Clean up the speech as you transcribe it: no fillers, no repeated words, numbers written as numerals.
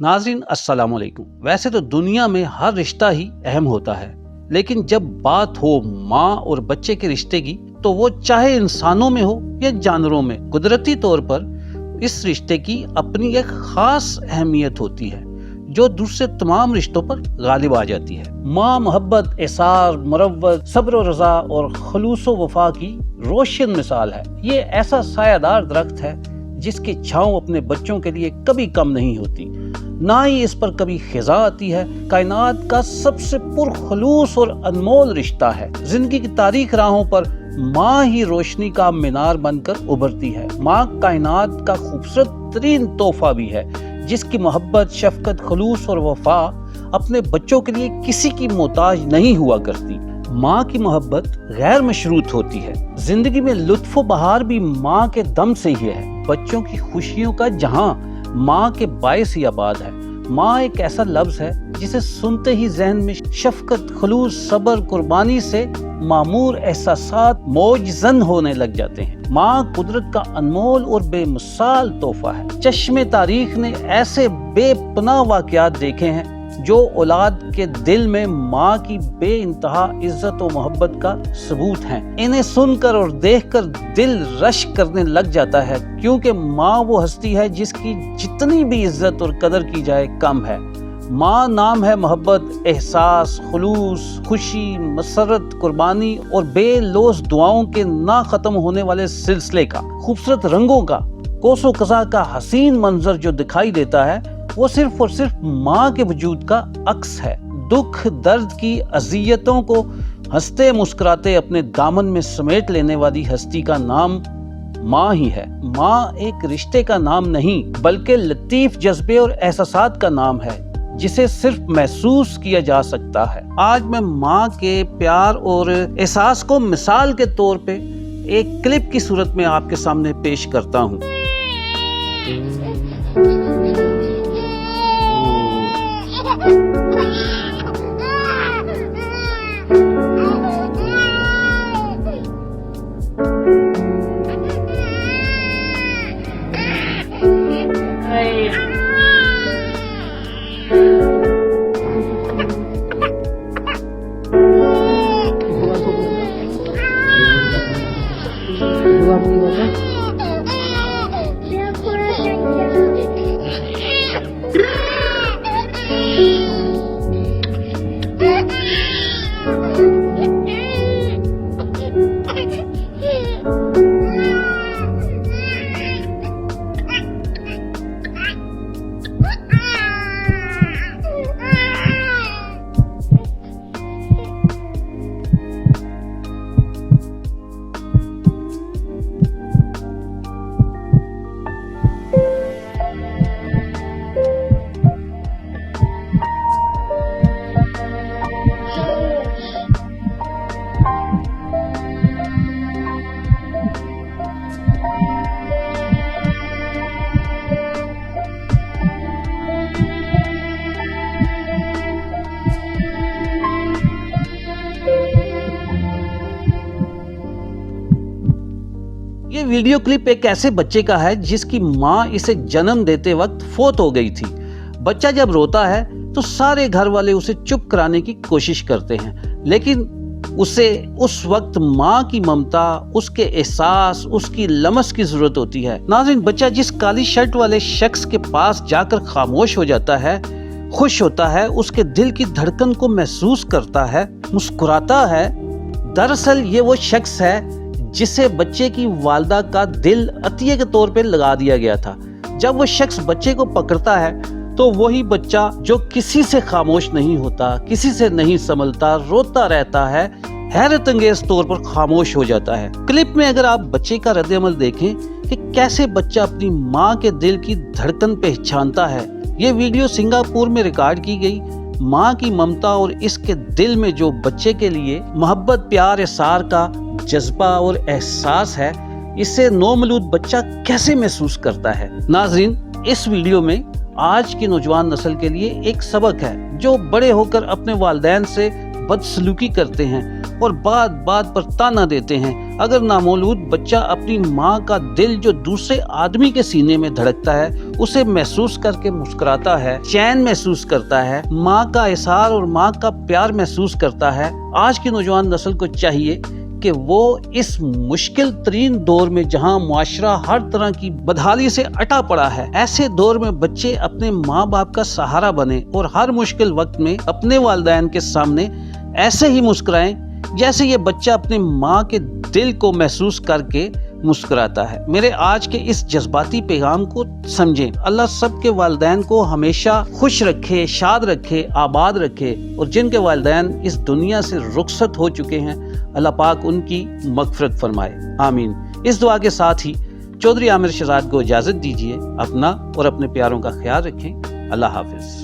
नाज़रीन अस्सलाम वालेकुम। वैसे तो दुनिया में हर रिश्ता ही अहम होता है, लेकिन जब बात हो माँ और बच्चे के रिश्ते की तो वो चाहे इंसानों में हो या जानवरों में, कुदरती तौर पर इस रिश्ते की अपनी एक खास अहमियत होती है जो दूसरे तमाम रिश्तों पर गालिब आ जाती है। माँ मोहब्बत, एसार, मुरव्वत, सब्र और रज़ा और खलूस व वफा की रोशन मिसाल है। ये ऐसा सायादार दरख्त है जिसकी छांव अपने बच्चों के लिए कभी कम नहीं होती, ना ही इस पर कभी खिजा आती है। कायनात का सबसे पुरखलूस और अनमोल रिश्ता है। जिंदगी की तारीख राहों पर माँ ही रोशनी का मीनार बनकर उभरती है। माँ कायनात का खूबसूरत तरीन तोहफा भी है, जिसकी मोहब्बत, शफकत, खलूस और वफा अपने बच्चों के लिए किसी की मोहताज नहीं हुआ करती। माँ की मोहब्बत गैर मशरूत होती है। जिंदगी में लुत्फ बहार भी माँ के दम से ही है। बच्चों की खुशियों का जहां माँ के बायस ही आबाद है। माँ एक ऐसा लफ्ज है जिसे सुनते ही जहन में शफकत, खलूस, सब्र, कुर्बानी से मामूर एहसासात मौजज़न होने लग जाते हैं। माँ कुदरत का अनमोल और बेमिसाल तोहफा है। चश्मे तारीख ने ऐसे बेपनाह वाक़यात देखे हैं जो औलाद के दिल में माँ की बेइंतहा इज्जत और मोहब्बत का सबूत हैं। इन्हें सुनकर और देखकर दिल रश करने लग जाता है, क्योंकि माँ वो हस्ती है जिसकी जितनी भी इज्जत और कदर की जाए कम है। माँ नाम है मोहब्बत, एहसास, खुलूस, खुशी, मसरत, कुर्बानी और बेलौस दुआओं के ना खत्म होने वाले सिलसिले का। खूबसूरत रंगों का, कोसो कज़ा का हसीन मंजर जो दिखाई देता है वो सिर्फ और सिर्फ माँ के वजूद का अक्स है। दुख दर्द की अज़ियतों को हंसते मुस्कुराते अपने दामन में समेट लेने वाली हस्ती का नाम माँ ही है। माँ एक रिश्ते का नाम नहीं, बल्कि लतीफ जज्बे और एहसासात का नाम है जिसे सिर्फ महसूस किया जा सकता है। आज मैं माँ के प्यार और एहसास को मिसाल के तौर पे एक क्लिप की सूरत में आपके सामने पेश करता हूँ। ये वीडियो क्लिप एक ऐसे बच्चे का है जिसकी माँ इसे जन्म देते वक्त फोत हो गई थी। बच्चा जब रोता है तो सारे घर वाले उसे चुप कराने की कोशिश करते हैं, लेकिन उसे उस वक्त माँ की ममता, उसके एहसास, उसकी लमस की जरूरत होती है। नाज़रीन, बच्चा जिस काली शर्ट वाले शख्स के पास जाकर खामोश हो जाता है, खुश होता है, उसके दिल की धड़कन को महसूस करता है, मुस्कुराता है, दरअसल ये वो शख्स है जिसे बच्चे की वालदा का दिल अतिये के तौर पे लगा दिया गया था। जब वो शख्स बच्चे को पकड़ता है तो वही बच्चा जो किसी से खामोश नहीं होता, किसी से नहीं संभलता, रोता रहता है, हैरत अंगेज तौर पर खामोश हो जाता है। क्लिप में अगर आप बच्चे का रद्द-ए-अमल देखें कि कैसे बच्चा अपनी माँ के दिल की धड़कन पहचानता है। ये वीडियो सिंगापुर में रिकॉर्ड की गई। माँ की ममता और इसके दिल में जो बच्चे के लिए मोहब्बत, प्यार, एसार का जज्बा और एहसास है, इसे नौमौलूद बच्चा कैसे महसूस करता है। नाज़रीन, इस वीडियो में आज की नौजवान नस्ल के लिए एक सबक है, जो बड़े होकर अपने वालिदैन से बदसलूकी करते हैं और बात बात पर ताना देते हैं अगर नामौलूद बच्चा अपनी माँ का दिल जो दूसरे आदमी के सीने में धड़कता है उसे महसूस करके मुस्कुराता है, चैन महसूस करता है, माँ का एहसास और माँ का प्यार महसूस करता है, आज की नौजवान नस्ल को चाहिए कि वो इस मुश्किल तरीन दौर में जहां मुआशरा हर तरह की बदहाली से अटा पड़ा है, ऐसे दौर में बच्चे अपने माँ बाप का सहारा बने और हर मुश्किल वक्त में अपने वालिदैन के सामने ऐसे ही मुस्कुराएं जैसे ये बच्चा अपने माँ के दिल को महसूस करके मुस्कुराता है। मेरे आज के इस जज्बाती पैगाम को समझें। अल्लाह सबके वालिदैन को हमेशा खुश रखे, शाद रखे, आबाद रखे और जिनके वालिदैन इस दुनिया से रुखसत हो चुके हैं अल्लाह पाक उनकी मगफरत फरमाए, आमीन। इस दुआ के साथ ही चौधरी आमिर शहजाद को इजाज़त दीजिए। अपना और अपने प्यारों का ख्याल रखें। अल्लाह हाफिज।